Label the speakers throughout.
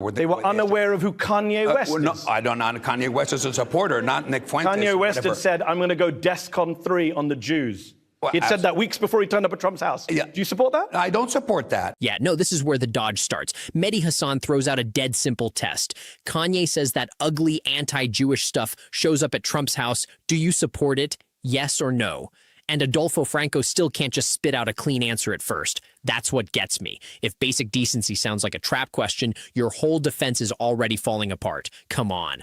Speaker 1: They were unaware of who Kanye West is.
Speaker 2: No, I don't know. Kanye West is a supporter, not Nick Fuentes.
Speaker 1: Kanye West had said, I'm going to go DEFCON 3 on the Jews.
Speaker 2: Well,
Speaker 1: He'd said that weeks before he turned up at Trump's house.
Speaker 2: Yeah.
Speaker 1: Do you support that?
Speaker 2: I don't support that.
Speaker 3: Yeah, no, this is where the dodge starts. Mehdi Hasan throws out a dead simple test. Kanye says that ugly anti-Jewish stuff shows up at Trump's house. Do you support it? Yes or no? And Adolfo Franco still can't just spit out a clean answer at first. That's what gets me. If basic decency sounds like a trap question, your whole defense is already falling apart. Come on.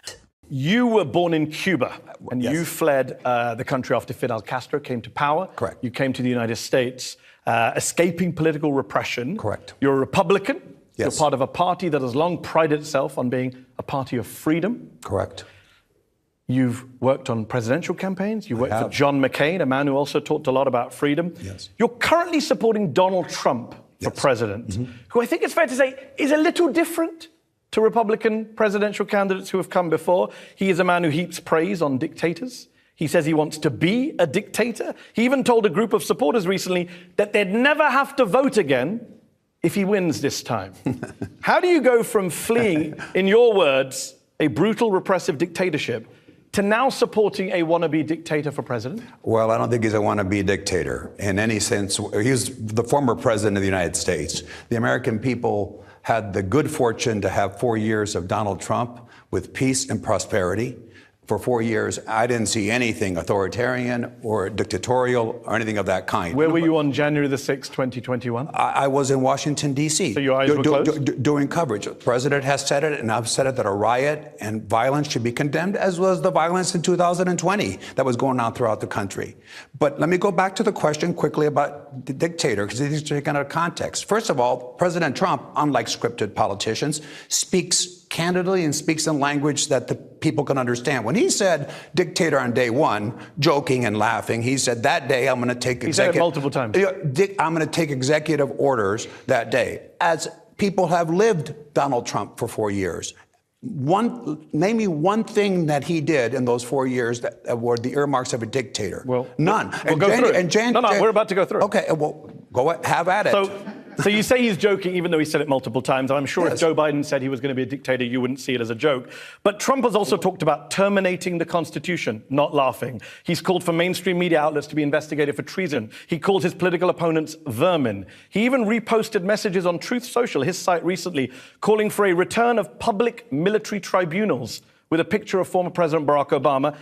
Speaker 1: You were born in Cuba, and
Speaker 2: Yes.
Speaker 1: you fled the country after Fidel Castro came to power.
Speaker 2: Correct.
Speaker 1: You came to the United States, escaping political repression.
Speaker 2: Correct.
Speaker 1: You're a Republican.
Speaker 2: Yes.
Speaker 1: You're part of a party that has long prided itself on being a party of freedom.
Speaker 2: Correct.
Speaker 1: You've worked on presidential campaigns. You worked for
Speaker 2: have.
Speaker 1: John McCain, a man who also talked a lot about freedom.
Speaker 2: Yes.
Speaker 1: You're currently supporting Donald Trump for president, who I think it's fair to say is a little different to Republican presidential candidates who have come before. He is a man who heaps praise on dictators. He says he wants to be a dictator. He even told a group of supporters recently that they'd never have to vote again if he wins this time. How do you go from fleeing, in your words, a brutal repressive dictatorship to now supporting a wannabe dictator for president?
Speaker 2: Well, I don't think he's a wannabe dictator in any sense. He's the former president of the United States. The American people had the good fortune to have 4 years of Donald Trump with peace and prosperity. For 4 years, I didn't see anything authoritarian or dictatorial or anything of that kind.
Speaker 1: Where were you on January the 6th, 2021?
Speaker 2: I was in Washington, D.C.
Speaker 1: So your eyes were closed?
Speaker 2: Doing coverage. The president has said it, and I've said it, that a riot and violence should be condemned, as was the violence in 2020 that was going on throughout the country. But let me go back to the question quickly about the dictator, because these are taken out of context. First of all, President Trump, unlike scripted politicians, speaks candidly and speaks in language that the people can understand. When he said dictator on day one, joking and laughing, he said that day I'm going to take
Speaker 1: He said it multiple times.
Speaker 2: I'm going to take executive orders that day. As people have lived Donald Trump for 4 years. Name me one thing that he did in those 4 years that were the earmarks of a dictator.
Speaker 1: Well,
Speaker 2: none.
Speaker 1: We'll go through it. No, we're about to go through it.
Speaker 2: Okay, well, go ahead, have at it.
Speaker 1: So you say he's joking, even though he said it multiple times. I'm sure
Speaker 2: Yes.
Speaker 1: if Joe Biden said he was going to be a dictator, you wouldn't see it as a joke. But Trump has also talked about terminating the Constitution, not laughing. He's called for mainstream media outlets to be investigated for treason. He called his political opponents vermin. He even reposted messages on Truth Social, his site recently, calling for a return of public military tribunals with a picture of former President Barack Obama.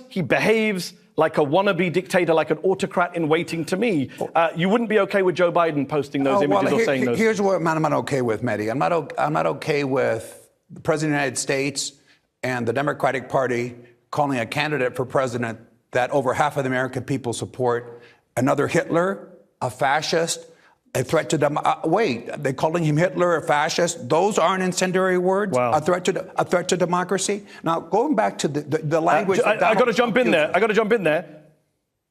Speaker 1: He behaves like a wannabe dictator, like an autocrat in waiting to me. You wouldn't be okay with Joe Biden posting those images or saying those?
Speaker 2: Here's what I'm not okay with, Mehdi. I'm not okay with the President of the United States and the Democratic Party calling a candidate for president that over half of the American people support another Hitler, a fascist, a threat to them. Wait, they're calling him Hitler, a fascist. Those aren't incendiary words.
Speaker 1: Wow.
Speaker 2: A threat to democracy. Now, going back to the language.
Speaker 1: I got to jump in there.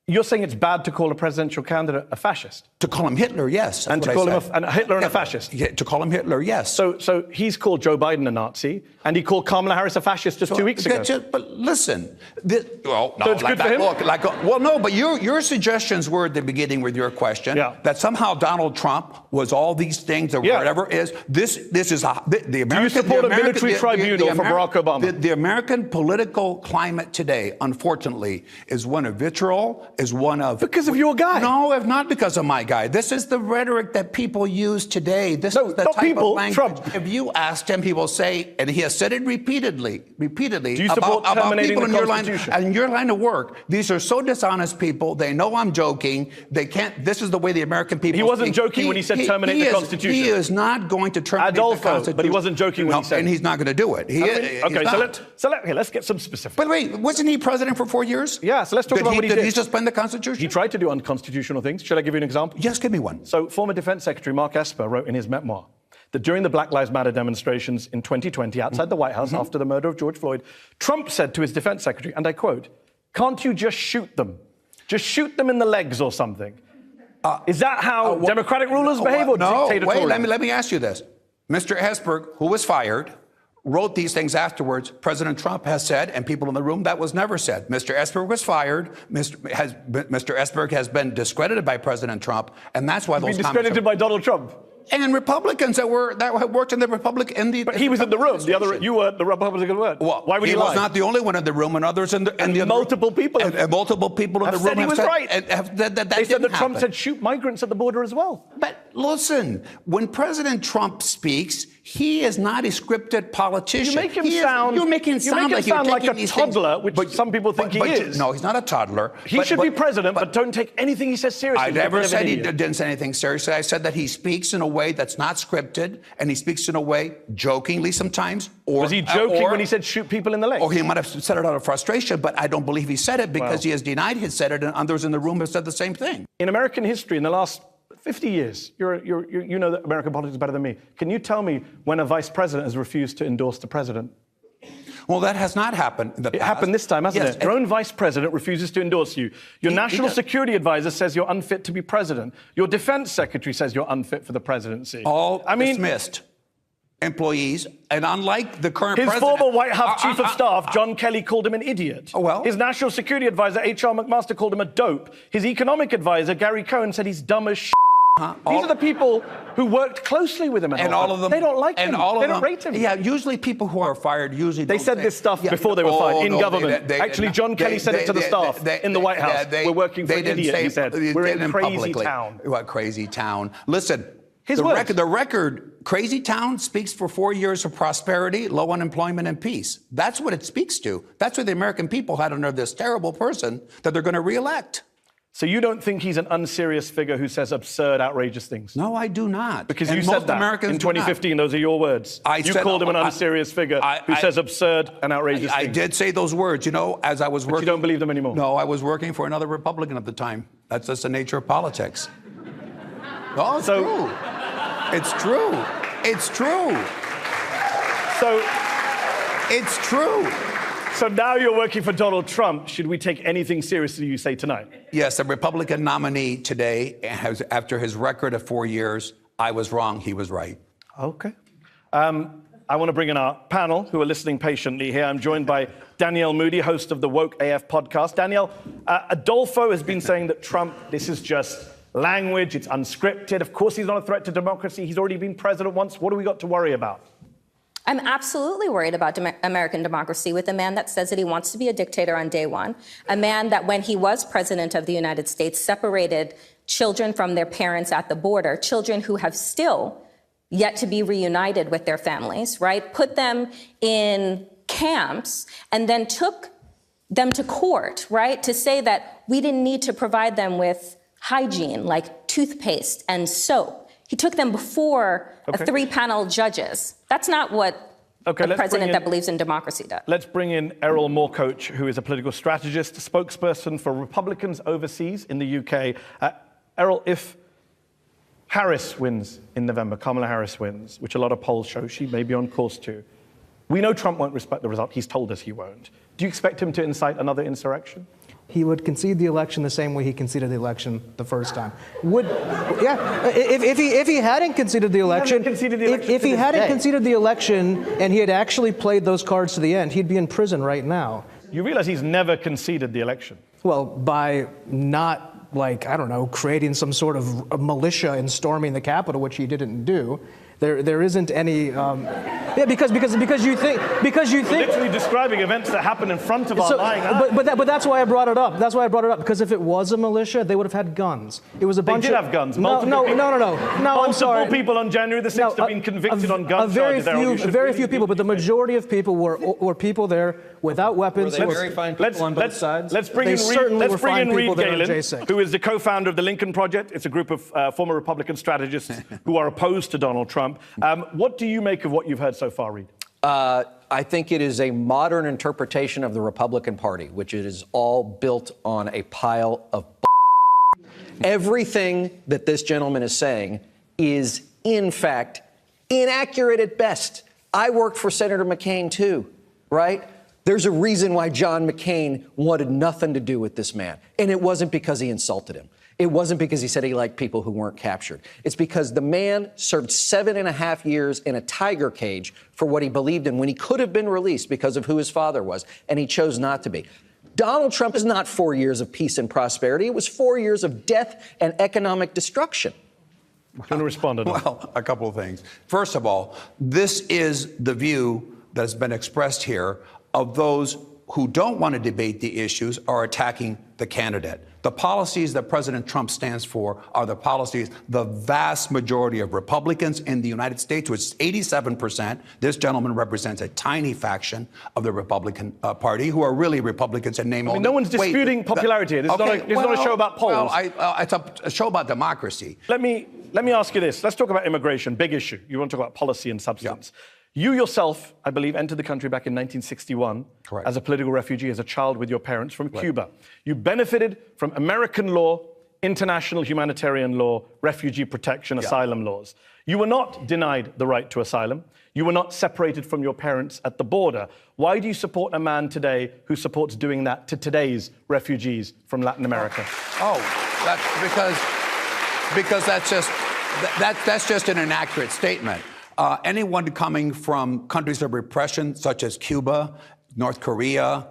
Speaker 1: You're saying it's bad to call a presidential candidate a fascist?
Speaker 2: To call him Hitler, yes.
Speaker 1: And to call him a Hitler and a fascist?
Speaker 2: Yeah, to call him Hitler, yes.
Speaker 1: So he's called Joe Biden a Nazi, and he called Kamala Harris a fascist just 2 weeks ago.
Speaker 2: But listen,
Speaker 1: So it's good for him?
Speaker 2: No, but your suggestions were at the beginning with your question that somehow Donald Trump was all these things or whatever is. This is the American.
Speaker 1: Do you support a military tribunal for Barack Obama?
Speaker 2: The American political climate today, unfortunately, is one of vitriol. Is one of
Speaker 1: because of your guy.
Speaker 2: No, if not because of my guy. This is the rhetoric that people use today. This is the type of language.
Speaker 1: Trump.
Speaker 2: If you asked him, he will say, and he has said it repeatedly.
Speaker 1: Do you support
Speaker 2: about
Speaker 1: terminating
Speaker 2: people
Speaker 1: the
Speaker 2: in
Speaker 1: Constitution?
Speaker 2: in your line of work. These are so dishonest people. They know I'm joking. They can't. This is the way the American people.
Speaker 1: He wasn't joking when he said terminate the Constitution.
Speaker 2: He is not going to terminate
Speaker 1: Adolfo,
Speaker 2: the Constitution.
Speaker 1: but he wasn't joking when he said.
Speaker 2: And he's not going to do it.
Speaker 1: Let's get some specifics.
Speaker 2: But wait, wasn't he president for 4 years?
Speaker 1: Yeah, so let's talk about what he did.
Speaker 2: Did he suspend the Constitution?
Speaker 1: He tried to do unconstitutional things. Should I give you an example?
Speaker 2: Yes, give me one.
Speaker 1: So former Defense Secretary Mark Esper wrote in his memoir that during the Black Lives Matter demonstrations in 2020 outside the White House after the murder of George Floyd, Trump said to his defense secretary, and I quote, "Can't you just shoot them? Just shoot them in the legs or something." Is that how democratic rulers behave or dictatorial?
Speaker 2: Wait, let me ask you this. Mr. Esper, who was fired, wrote these things afterwards. President Trump has said, and people in the room, that was never said. Mr. Esper was fired. Mr. Esper has been discredited by President Trump, and that's why those comments
Speaker 1: discredited by Donald Trump.
Speaker 2: And Republicans that have worked in the Republic in the.
Speaker 1: But he was in the room. You were the Republican word.
Speaker 2: Well,
Speaker 1: why would he
Speaker 2: lie? He was not the only one in the room, and others in the
Speaker 1: multiple people
Speaker 2: and multiple people in the room
Speaker 1: said he was right.
Speaker 2: They
Speaker 1: said that Trump said shoot migrants at the border as well.
Speaker 2: But listen, when President Trump speaks, he is not a scripted politician.
Speaker 1: You make him sound like a toddler, which some people think he is.
Speaker 2: No, he's not a toddler.
Speaker 1: He should be president, but don't take anything he says seriously.
Speaker 2: I never said he didn't say anything seriously. I said that he speaks in a way that's not scripted, and he speaks in a way jokingly sometimes.
Speaker 1: Was he joking when he said shoot people in the leg?
Speaker 2: Or he might have said it out of frustration, but I don't believe he said it because he has denied he said it, and others in the room have said the same thing.
Speaker 1: In American history, in the last 50 years, you know that American politics better than me. Can you tell me when a vice president has refused to endorse the president?
Speaker 2: Well, that has not happened in the past.
Speaker 1: It happened this time, hasn't it? Your own vice president refuses to endorse you. Your national security advisor says you're unfit to be president. Your defense secretary says you're unfit for the presidency.
Speaker 2: All dismissed employees, and unlike the current
Speaker 1: his
Speaker 2: president...
Speaker 1: former White House chief of staff, John Kelly, called him an idiot. His national security advisor, H.R. McMaster, called him a dope. His economic advisor, Gary Cohn, said he's dumb as shit. These are the people who worked closely with him,
Speaker 2: and all of them.
Speaker 1: They don't like him. They don't rate him.
Speaker 2: Yeah, usually people who are fired
Speaker 1: they said this stuff before they were fired in government. Actually, John Kelly said it to the staff in the White House. We're working for an idiot. He said we're in crazy town.
Speaker 2: What crazy town? Listen,
Speaker 1: the
Speaker 2: record, crazy town speaks for 4 years of prosperity, low unemployment, and peace. That's what it speaks to. That's what the American people had under this terrible person that they're going to reelect.
Speaker 1: So you don't think he's an unserious figure who says absurd, outrageous things?
Speaker 2: No, I do not.
Speaker 1: Because you said that in 2015. Those are your words. You called him an unserious figure who says absurd and outrageous things.
Speaker 2: I did say those words, as I was working.
Speaker 1: But you don't believe them anymore?
Speaker 2: No, I was working for another Republican at the time. That's just the nature of politics. No, it's true. It's true. It's true.
Speaker 1: So
Speaker 2: it's true.
Speaker 1: So now you're working for Donald Trump. Should we take anything seriously you say tonight?
Speaker 2: Yes, the Republican nominee today, after his record of 4 years, I was wrong, he was right.
Speaker 1: Okay. I want to bring in our panel who are listening patiently here. I'm joined by Danielle Moody, host of the Woke AF podcast. Danielle, Adolfo has been saying that Trump, this is just language, it's unscripted. Of course, he's not a threat to democracy. He's already been president once. What do we got to worry about?
Speaker 4: I'm absolutely worried about American democracy with a man that says that he wants to be a dictator on day one, a man that when he was president of the United States separated children from their parents at the border, children who have still yet to be reunited with their families, right? Put them in camps and then took them to court, right? To say that we didn't need to provide them with hygiene like toothpaste and soap. He took them before a 3-panel judges. That's not what a president that believes in democracy does.
Speaker 1: Let's bring in Errol Moorcoach, who is a political strategist, spokesperson for Republicans overseas in the UK. Errol, if Harris wins in November, Kamala Harris wins, which a lot of polls show she may be on course to, we know Trump won't respect the result. He's told us he won't. Do you expect him to incite another insurrection?
Speaker 5: He would concede the election the same way he conceded the election the first time. If he hadn't conceded the election, if he hadn't conceded the election and he had actually played those cards to the end, he'd be in prison right now.
Speaker 1: You realize he's never conceded the election?
Speaker 5: Well, by not, creating some sort of militia and storming the Capitol, which he didn't do. There isn't any, because you think
Speaker 1: You're literally describing events that happen in front of our lying eyes.
Speaker 5: But that's why I brought it up. That's why I brought it up, because if it was a militia, they would have had guns. It was a bunch.
Speaker 1: They did have guns.
Speaker 5: No. I'm sorry.
Speaker 1: Multiple people on January the 6th have been convicted on gun charges.
Speaker 5: Very few people, but the majority of people were people there without weapons.
Speaker 6: Were they very fine people on both sides?
Speaker 1: Let's bring in Reed Galen, who is the co-founder of the Lincoln Project. It's a group of former Republican strategists who are opposed to Donald Trump. What do you make of what you've heard so far, Reed?
Speaker 6: I think it is a modern interpretation of the Republican Party, which is all built on a pile of Everything that this gentleman is saying is, in fact, inaccurate at best. I worked for Senator McCain, too, right? There's a reason why John McCain wanted nothing to do with this man. And it wasn't because he insulted him. It wasn't because he said he liked people who weren't captured. It's because the man served 7.5 years in a tiger cage for what he believed in when he could have been released because of who his father was, and he chose not to be. Donald Trump is not 4 years of peace and prosperity. It was 4 years of death and economic destruction.
Speaker 1: you want to respond to that?
Speaker 2: Well, a couple of things. First of all, this is the view that has been expressed here of those who don't want to debate the issues are attacking the candidate. The policies that President Trump stands for are the policies the vast majority of Republicans in the United States, which is 87%. This gentleman represents a tiny faction of the Republican Party, who are really Republicans in name only.
Speaker 1: No one's disputing popularity. This is not a show about polls.
Speaker 2: Well, it's a show about democracy.
Speaker 1: Let me ask you this. Let's talk about immigration, big issue. You want to talk about policy and substance.
Speaker 2: Yeah.
Speaker 1: You yourself, I believe, entered the country back in 1961
Speaker 2: Correct.
Speaker 1: as a political refugee, as a child with your parents from Cuba. You benefited from American law, international humanitarian law, refugee protection, asylum laws. You were not denied the right to asylum. You were not separated from your parents at the border. Why do you support a man today who supports doing that to today's refugees from Latin America?
Speaker 2: That's because that's just an inaccurate statement. Anyone coming from countries of repression, such as Cuba, North Korea,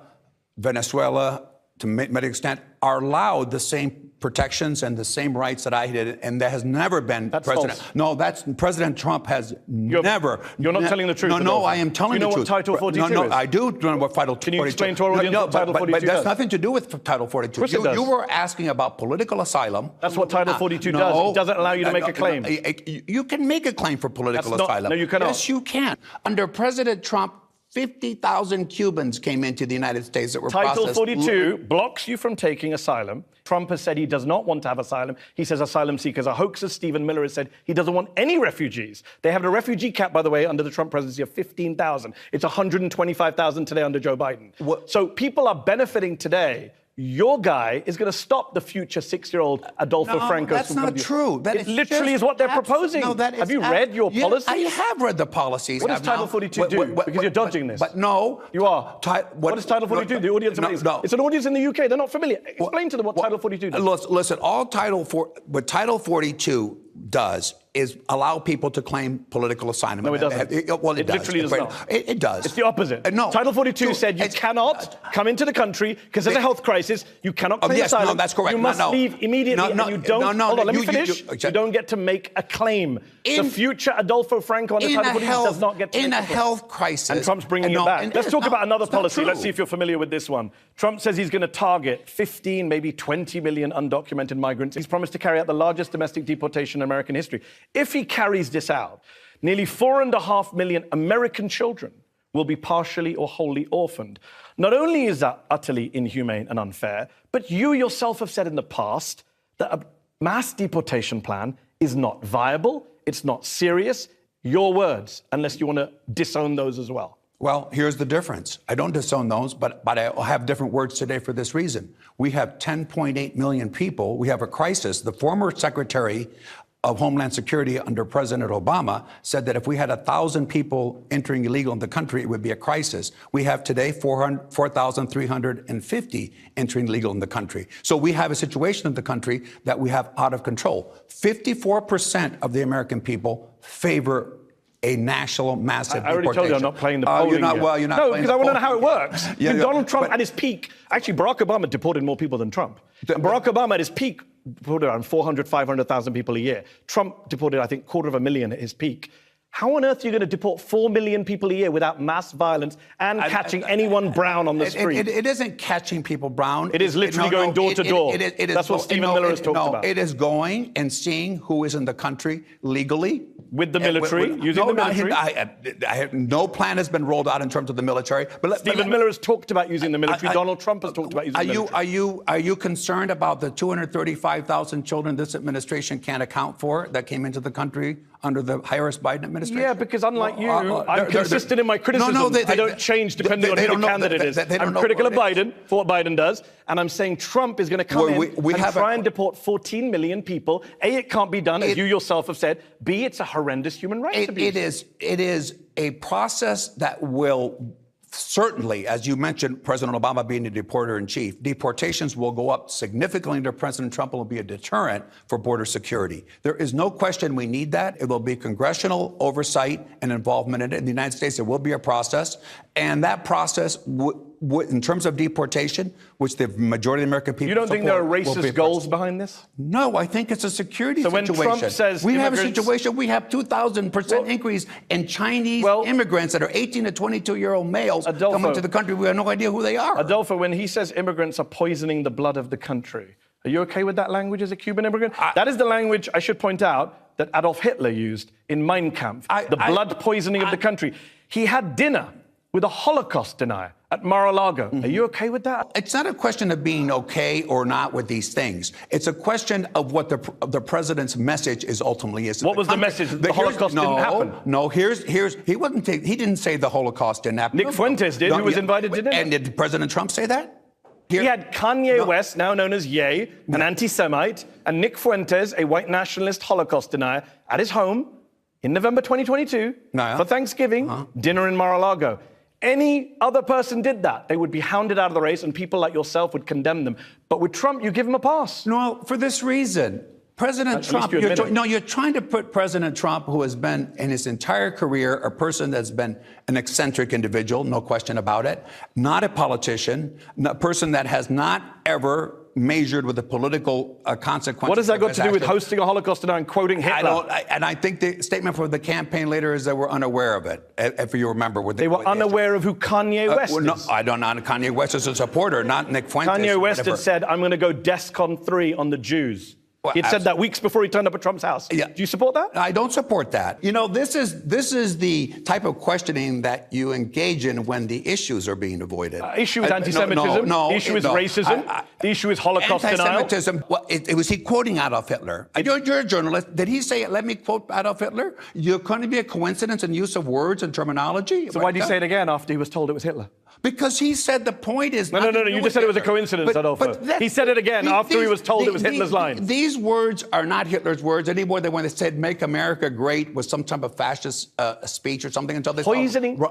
Speaker 2: Venezuela, to a many extent, are allowed the same protections and the same rights that I did, and there has never been president.
Speaker 1: False.
Speaker 2: No, President Trump has never.
Speaker 1: You're not telling the truth.
Speaker 2: No, I am telling the truth.
Speaker 1: Do you know what Title 42 is?
Speaker 2: No, I do know what Title 42 is.
Speaker 1: Can you explain to our audience what Title 42
Speaker 2: but
Speaker 1: does?
Speaker 2: that's nothing to do with Title 42.
Speaker 1: Of course it does.
Speaker 2: You were asking about political asylum.
Speaker 1: That's what Title 42 does. It doesn't allow you to make a claim.
Speaker 2: You can make a claim for political asylum.
Speaker 1: No, you cannot.
Speaker 2: Yes, you can. Under President Trump, 50,000 Cubans came into the United States that were
Speaker 1: Title
Speaker 2: processed.
Speaker 1: 42 blocks you from taking asylum. Trump has said he does not want to have asylum. He says asylum seekers are hoaxes. Stephen Miller has said he doesn't want any refugees. They have a refugee cap, by the way, under the Trump presidency of 15,000. It's 125,000 today under Joe Biden. So people are benefiting today. Your guy is going to stop the future 6-year-old Adolfo Franco.
Speaker 2: That's not true.
Speaker 1: It literally is what they're proposing. Have you read your policies?
Speaker 2: I have read the policies.
Speaker 1: What does Title 42 do? Because you're dodging this.
Speaker 2: But no.
Speaker 1: You are. What does Title 42 do? The audience it's an audience in the UK. They're not familiar. Explain to them what Title 42 does.
Speaker 2: Listen, what Title 42 does is allow people to claim political asylum.
Speaker 1: No, it doesn't.
Speaker 2: Well, it does.
Speaker 1: Literally does not.
Speaker 2: It does.
Speaker 1: It's the opposite.
Speaker 2: No.
Speaker 1: Title 42 said you cannot come into the country because there's a health crisis. You cannot claim asylum.
Speaker 2: No, that's correct.
Speaker 1: You must leave immediately, and you don't. Hold on, let me finish. You don't get to make a claim. The future Adolfo Franco under Title 42 does not get to make a claim.
Speaker 2: In a health crisis.
Speaker 1: And Trump's bringing it back. Let's talk about another policy. Let's see if you're familiar with this one. Trump says he's going to target 15, maybe 20 million undocumented migrants. He's promised to carry out the largest domestic deportation in American history. If he carries this out, nearly 4.5 million American children will be partially or wholly orphaned. Not only is that utterly inhumane and unfair, but you yourself have said in the past that a mass deportation plan is not viable, it's not serious. Your words, unless you want to disown those as well.
Speaker 2: Well, here's the difference. I don't disown those, but I have different words today for this reason. We have 10.8 million people. We have a crisis. The former Secretary of Homeland Security under President Obama said that if we had 1,000 people entering illegal in the country, it would be a crisis. We have today 4,350 entering illegal in the country. So we have a situation in the country that we have out of control. 54% of the American people favor a national massive deportation.
Speaker 1: I already told you I'm not playing the polling.
Speaker 2: You're not playing
Speaker 1: No, because I want to know how it works. Donald Trump
Speaker 2: but
Speaker 1: at his peak, actually Barack Obama deported more people than Trump. And Barack Obama at his peak deported around 400, 500,000 people a year. Trump deported, I think, 250,000 at his peak. How on earth are you going to deport 4 million people a year without mass violence and catching anyone brown on the street?
Speaker 2: It isn't catching people brown.
Speaker 1: It is literally going door to door. That's what Stephen Miller has talked about.
Speaker 2: It is going and seeing who is in the country legally.
Speaker 1: With the military, using the military?
Speaker 2: No plan has been rolled out in terms of the military. But
Speaker 1: Stephen Miller has talked about using the military. Donald Trump has talked about using the military.
Speaker 2: Are you concerned about the 235,000 children this administration can't account for that came into the country under the Harris-Biden administration?
Speaker 1: Yeah, because unlike you, I'm consistent in my criticism. I don't change depending on who the candidate is. I'm critical of Biden for what Biden does, and I'm saying Trump is going to come in and try and deport 14 million people. A, it can't be done, as you yourself have said. B, it's a horrendous human rights abuse.
Speaker 2: It is a process that will certainly, as you mentioned, President Obama being the deporter-in-chief, deportations will go up significantly under President Trump and will be a deterrent for border security. There is no question we need that. It will be congressional oversight and involvement in it. In the United States, there will be a process, and that process in terms of deportation, which the majority of the American people
Speaker 1: You don't think there are
Speaker 2: support, will be
Speaker 1: racist goals behind this?
Speaker 2: No, I think it's a security
Speaker 1: So when
Speaker 2: situation.
Speaker 1: Trump says
Speaker 2: we have a
Speaker 1: immigrants-
Speaker 2: situation, we have 2,000% increase in Chinese immigrants that are 18 to 22-year-old males coming to the country. We have no idea who they are.
Speaker 1: Adolfo, when he says immigrants are poisoning the blood of the country, are you okay with that language as a Cuban immigrant? That is the language, I should point out, that Adolf Hitler used in Mein Kampf, the blood poisoning of the country. He had dinner with a Holocaust denier at Mar-a-Lago. Are you okay with that?
Speaker 2: It's not a question of being okay or not with these things. It's a question of what the president's message is ultimately is.
Speaker 1: What was the message? The Holocaust didn't happen.
Speaker 2: No, he didn't say the Holocaust didn't happen.
Speaker 1: Nick Fuentes did, who was invited to dinner.
Speaker 2: And did President Trump say that?
Speaker 1: He had Kanye West, now known as Ye, an anti-Semite, and Nick Fuentes, a white nationalist Holocaust denier, at his home in November 2022 for Thanksgiving, dinner in Mar-a-Lago. Any other person did that, they would be hounded out of the race and people like yourself would condemn them. But with Trump, you give him a pass.
Speaker 2: No, for this reason. President Trump, you're trying to put President Trump, who has been in his entire career a person that's been an eccentric individual, no question about it, not a politician, a person that has not ever measured with the political consequences.
Speaker 1: What has that got to do with hosting a Holocaust denier and quoting Hitler?
Speaker 2: I think the statement for the campaign later is that we're unaware of it, if you remember.
Speaker 1: They were unaware of who Kanye West is?
Speaker 2: No, I don't know. Kanye West is a supporter, not Nick Fuentes.
Speaker 1: Kanye West had said, I'm going to go DEFCON 3 on the Jews.
Speaker 2: Well,
Speaker 1: He'd said that weeks before he turned up at Trump's house.
Speaker 2: Yeah.
Speaker 1: Do you support that?
Speaker 2: I don't support that. You know, this is the type of questioning that you engage in when the issues are being avoided.
Speaker 1: The issue is anti-Semitism. The issue is racism. The issue is Holocaust denial.
Speaker 2: Anti-Semitism. Well, was he quoting Adolf Hitler? You're a journalist. Did he say, let me quote Adolf Hitler? Couldn't it be a coincidence in use of words and terminology?
Speaker 1: So why did he say it again after he was told it was Hitler?
Speaker 2: Because he said the point is...
Speaker 1: No, you just said it was a coincidence, Adolfo. He said it again after he was told it was Hitler's line.
Speaker 2: These words are not Hitler's words any more than when they said "Make America Great" was some type of fascist speech or something until they
Speaker 1: poisoning.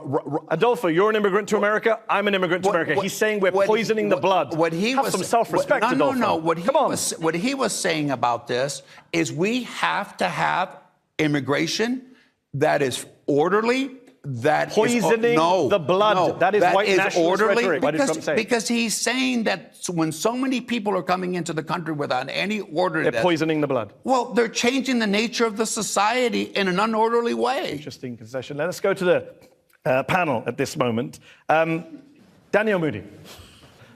Speaker 1: Adolfo, you're an immigrant to America. I'm an immigrant to America. He's saying we're poisoning the blood. Have some self-respect, Adolfo.
Speaker 2: No. What he was saying about this is we have to have immigration that is orderly. That
Speaker 1: poisoning the blood. That is white nationalist rhetoric. Why did Trump say?
Speaker 2: Because he's saying that when so many people are coming into the country without any order,
Speaker 1: they're poisoning the blood.
Speaker 2: Well, they're changing the nature of the society in an unorderly way.
Speaker 1: Interesting concession. Let's go to the panel at this moment. Daniel Moody,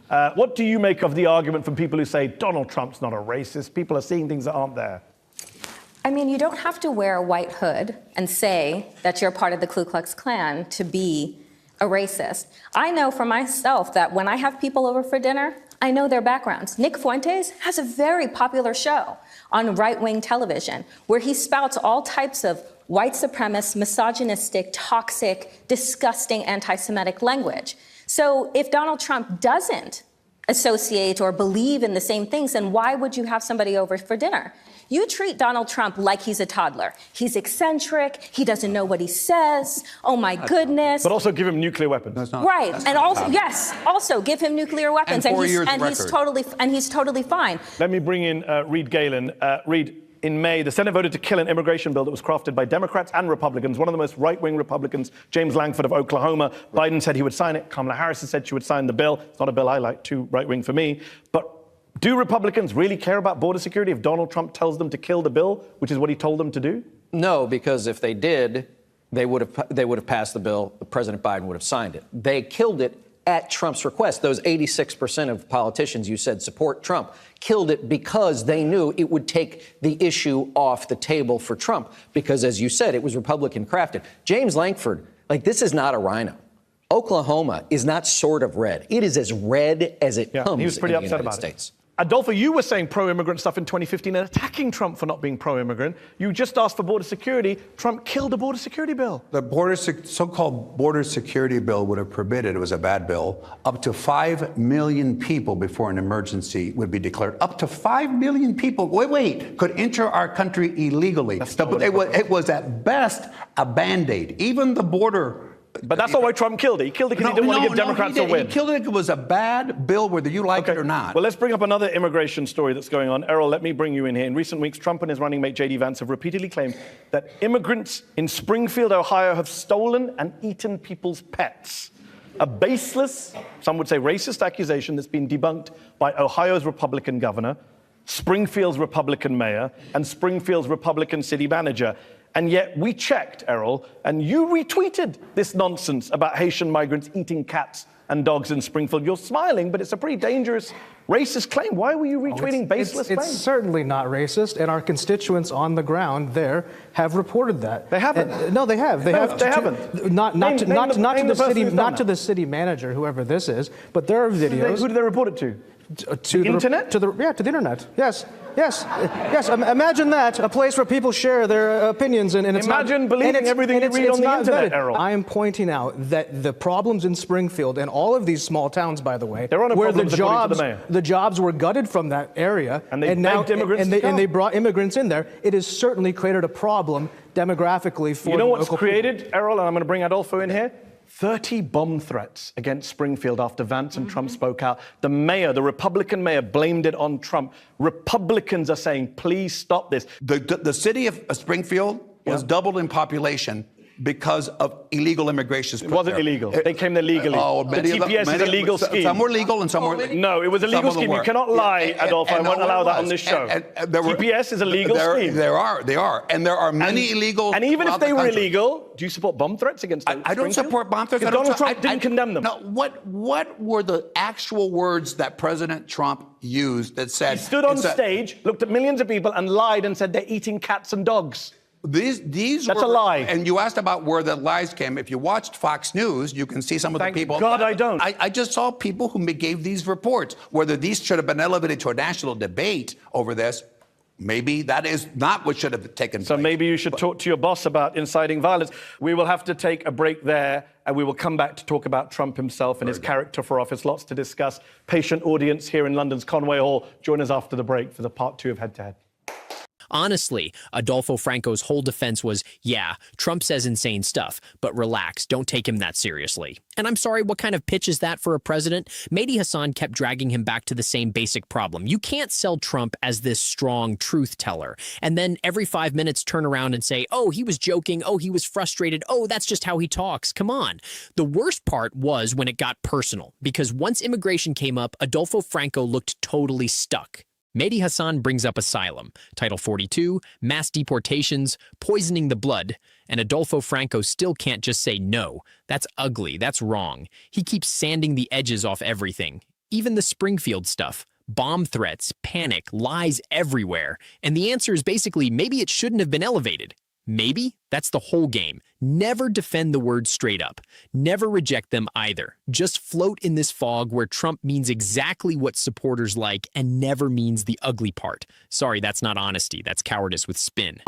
Speaker 1: what do you make of the argument from people who say Donald Trump's not a racist? People are seeing things that aren't there.
Speaker 4: I mean, you don't have to wear a white hood and say that you're part of the Ku Klux Klan to be a racist. I know for myself that when I have people over for dinner, I know their backgrounds. Nick Fuentes has a very popular show on right-wing television where he spouts all types of white supremacist, misogynistic, toxic, disgusting anti-Semitic language. So if Donald Trump doesn't associate or believe in the same things, then why would you have somebody over for dinner? You treat Donald Trump like he's a toddler. He's eccentric. He doesn't know what he says. Oh, my goodness.
Speaker 1: But also give him nuclear weapons.
Speaker 4: Right. And also, yes, also give him nuclear weapons. And he's totally fine.
Speaker 1: Let me bring in Reed Galen. Reed, in May, the Senate voted to kill an immigration bill that was crafted by Democrats and Republicans. One of the most right-wing Republicans, James Langford of Oklahoma. Biden said he would sign it. Kamala Harris said she would sign the bill. It's not a bill I like, too right-wing for me. But do Republicans really care about border security if Donald Trump tells them to kill the bill, which is what he told them to do?
Speaker 6: No, because if they did, they would have passed the bill. President Biden would have signed it. They killed it at Trump's request. Those 86% of politicians you said support Trump killed it because they knew it would take the issue off the table for Trump. Because, as you said, it was Republican crafted. James Langford, this is not a rhino. Oklahoma is not sort of red. It is as red as it comes.
Speaker 1: He was pretty upset about it. Adolfo, you were saying pro-immigrant stuff in 2015 and attacking Trump for not being pro-immigrant. You just asked for border security. Trump killed the border security bill.
Speaker 2: The so-called border security bill would have permitted, it was a bad bill, up to 5 million people before an emergency would be declared. Up to 5 million people, could enter our country illegally. It was at best a Band-Aid. Even the border...
Speaker 1: But that's not why Trump killed it. He killed it because he didn't want to give Democrats a win.
Speaker 2: He killed it because it was a bad bill, whether you like it or not.
Speaker 1: Well, let's bring up another immigration story that's going on. Errol, let me bring you in here. In recent weeks, Trump and his running mate, J.D. Vance, have repeatedly claimed that immigrants in Springfield, Ohio, have stolen and eaten people's pets. a baseless, some would say racist accusation that's been debunked by Ohio's Republican governor, Springfield's Republican mayor, and Springfield's Republican city manager. And yet we checked, Errol, and you retweeted this nonsense about Haitian migrants eating cats and dogs in Springfield. You're smiling, but it's a pretty dangerous racist claim. Why were you retweeting baseless claims?
Speaker 5: It's certainly not racist, and our constituents on the ground there have reported that.
Speaker 1: They haven't.
Speaker 5: No, they have. They
Speaker 1: haven't.
Speaker 5: Not to the city manager, whoever this is, but there are videos.
Speaker 1: Who did they report it to?
Speaker 5: To the
Speaker 1: internet?
Speaker 5: To the internet. Yes. Imagine that, a place where people share their opinions, and it's
Speaker 1: Imagine believing everything you read on the internet, Errol.
Speaker 5: I am pointing out that the problems in Springfield and all of these small towns, by the way,
Speaker 1: There are no
Speaker 5: where
Speaker 1: problems according to the mayor.
Speaker 5: the jobs were gutted from that area,
Speaker 1: And they begged immigrants to
Speaker 5: and they
Speaker 1: come.
Speaker 5: brought immigrants in there. It has certainly created a problem demographically for
Speaker 1: You know
Speaker 5: the
Speaker 1: what's
Speaker 5: local
Speaker 1: created, Errol, and I'm going to bring Adolfo in here? 30 bomb threats against Springfield after Vance and Trump spoke out. The mayor, the Republican mayor, blamed it on Trump. Republicans are saying, please stop this.
Speaker 2: The city of Springfield was doubled in population because of illegal immigration.
Speaker 1: It wasn't illegal. They came there legally. The TPS is a legal scheme.
Speaker 2: Some were legal and some were...
Speaker 1: No, it was a legal scheme. You cannot lie, Adolfo. I won't allow that on this show. TPS is a legal scheme.
Speaker 2: They are. And there are many illegals.
Speaker 1: And even if
Speaker 2: throughout
Speaker 1: they
Speaker 2: the
Speaker 1: were
Speaker 2: country.
Speaker 1: illegal, do you support bomb threats against them?
Speaker 2: I don't support bomb threats.
Speaker 1: Because Donald Trump didn't condemn them.
Speaker 2: No, what were the actual words that President Trump used that said...
Speaker 1: He stood on stage, looked at millions of people, and lied and said they're eating cats and dogs.
Speaker 2: These
Speaker 1: That's
Speaker 2: were,
Speaker 1: a lie.
Speaker 2: And you asked about where the lies came. If you watched Fox News, you can see some of the people.
Speaker 1: Thank God I don't.
Speaker 2: I just saw people who gave these reports. Whether these should have been elevated to a national debate over this, maybe that is not what should have taken place.
Speaker 1: So maybe you should talk to your boss about inciting violence. We will have to take a break there, and we will come back to talk about Trump himself and his character for office. Lots to discuss. Patient audience here in London's Conway Hall. Join us after the break for the part 2 of Head to Head.
Speaker 3: Honestly, Adolfo Franco's whole defense was, yeah, Trump says insane stuff, but relax, don't take him that seriously. And I'm sorry, what kind of pitch is that for a president? Mehdi Hasan kept dragging him back to the same basic problem. You can't sell Trump as this strong truth teller, and then every 5 minutes turn around and say, oh, he was joking, oh, he was frustrated, oh, that's just how he talks. Come on. The worst part was when it got personal, because once immigration came up, Adolfo Franco looked totally stuck. Mehdi Hasan brings up asylum, Title 42, mass deportations, poisoning the blood, and Adolfo Franco still can't just say no. That's ugly, that's wrong. He keeps sanding the edges off everything, even the Springfield stuff. Bomb threats, panic, lies everywhere. And the answer is basically maybe it shouldn't have been elevated. Maybe that's the whole game. Never defend the words straight up. Never reject them either. Just float in this fog where Trump means exactly what supporters like and never means the ugly part. Sorry, that's not honesty. That's cowardice with spin.